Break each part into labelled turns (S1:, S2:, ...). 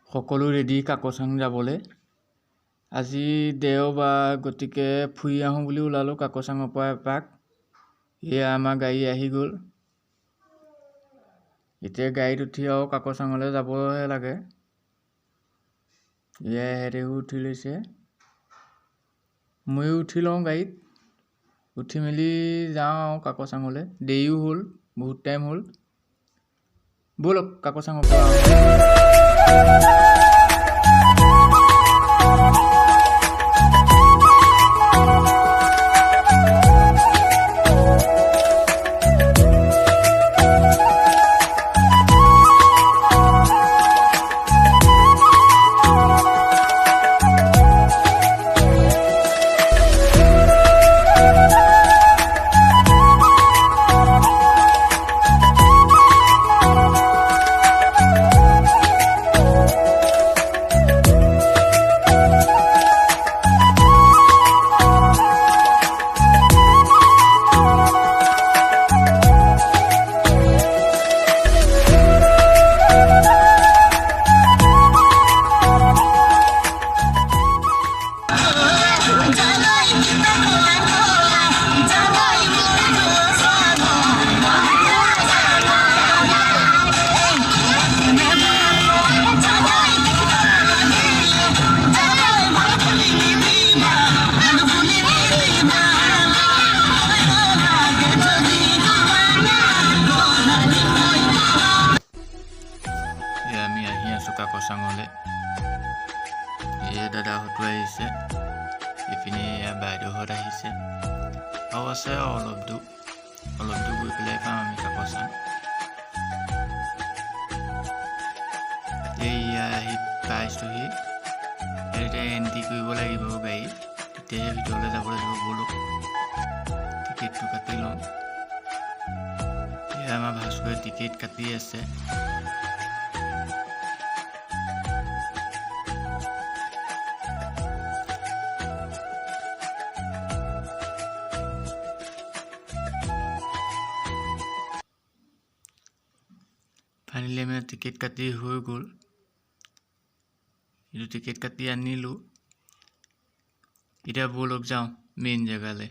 S1: সকলো ৰেডি কাকচাং যাবলৈ আজি দেওবাৰ গতিকে ফুৰি আহোঁ বুলি ওলালোঁ কাকচাঙৰ পৰা এপাক এয়া আমাৰ গাড়ী আহি গ'ল এতিয়া গাড়ীত উঠি আৰু কাকচাঙলৈ যাবহে লাগে এয়া হেৰিও উঠি লৈছে ময়ো উঠি লওঁ গাড়ীত উঠি মেলি যাওঁ আৰু কাকচাঙলৈ দেৰিও হ'ল বহুত টাইম হ'ল ব'লক কাকচাঙৰ পৰা কাকচাঙলৈ এই দাদাহঁতো আহিছে এইপিনে বাইদেউহঁত আহিছে আৰু আছে অলপ দূৰ গৈ পেলাই পাম আমি কাকচাং এয়া আহি পাইছোঁহি এতিয়া এণ্ট্ৰি কৰিব লাগিব গাড়ী তেতিয়াহে ভিতৰলৈ যাবলৈ দিব ব'লক টিকেটটো কাটি লওঁ এয়া আমাৰ ভাস্কৰে টিকেট কাটি আছে ফাইনেলি আমি টিকেট কাটি হৈ গ'ল এইটো টিকেট কাটি আনিলোঁ এতিয়া ব'লক যাওঁ মেইন জেগালৈ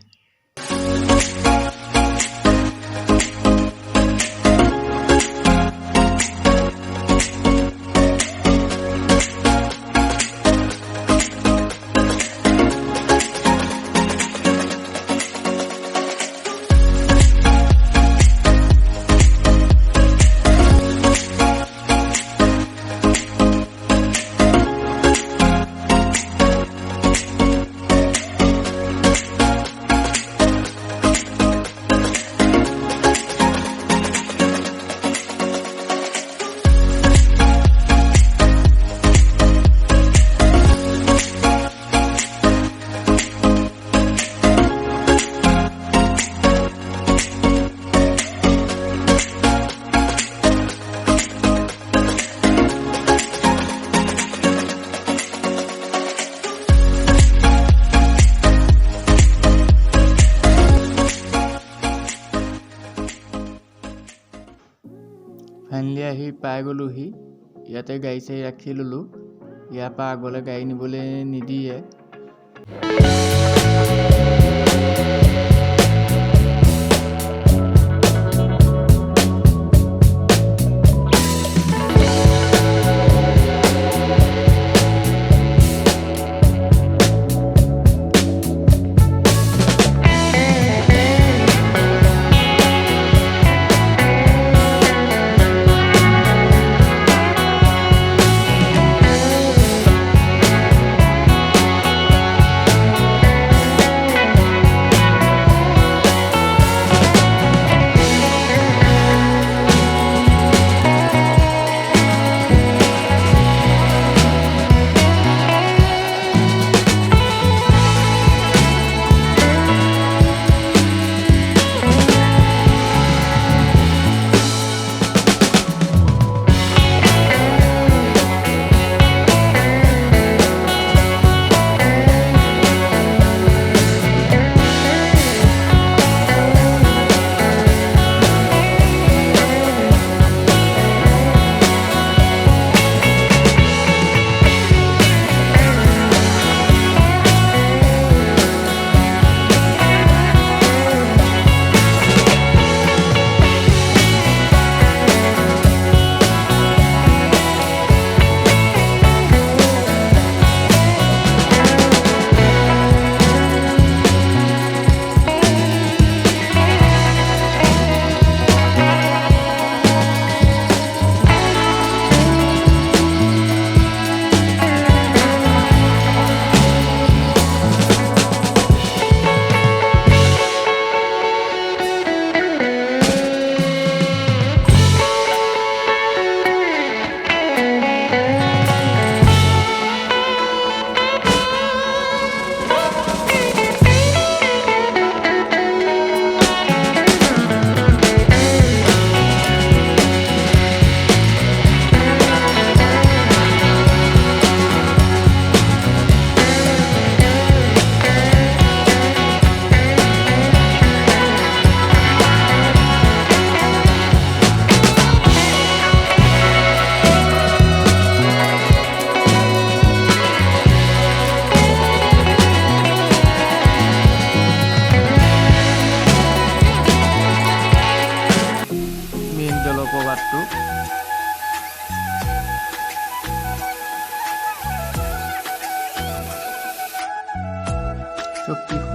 S1: ফাইনেলি আহি পাই গ'লোহি ইয়াতে গাড়ী চাড়ী ৰাখি ল'লোঁ ইয়াৰ পৰা আগলৈ গাড়ী নিবলৈ নিদিয়ে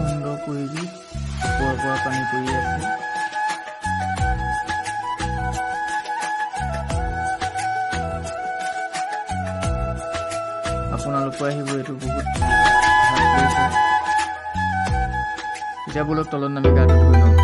S1: সুন্দৰ পৰিৱেশ, ওপৰৰ পৰা পানী পৰি আছে। আপোনালোকো আহিব, এইটো বহুত ভাল প্লেচ হয়। এতিয়া বলক তলত নামি গাটো ধুই লওঁ।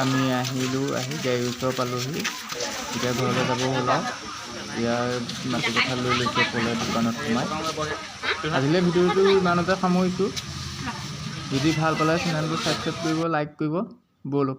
S1: আমি আহিলোঁ, আহি গাড়ীৰ ওচৰ পালোহি। এতিয়া ঘৰলৈ যাব হ'ল আৰু। ইয়াৰ মাটি কথা লৈ লৈছোঁ ক'লে দোকানত সোমাই। আজিলৈ ভিডিঅ'টো ইমানতে সামৰিছোঁ। যদি ভাল পালে চেনেলটো ছাবস্ক্ৰাইব কৰিব, লাইক কৰিব। ব'লক।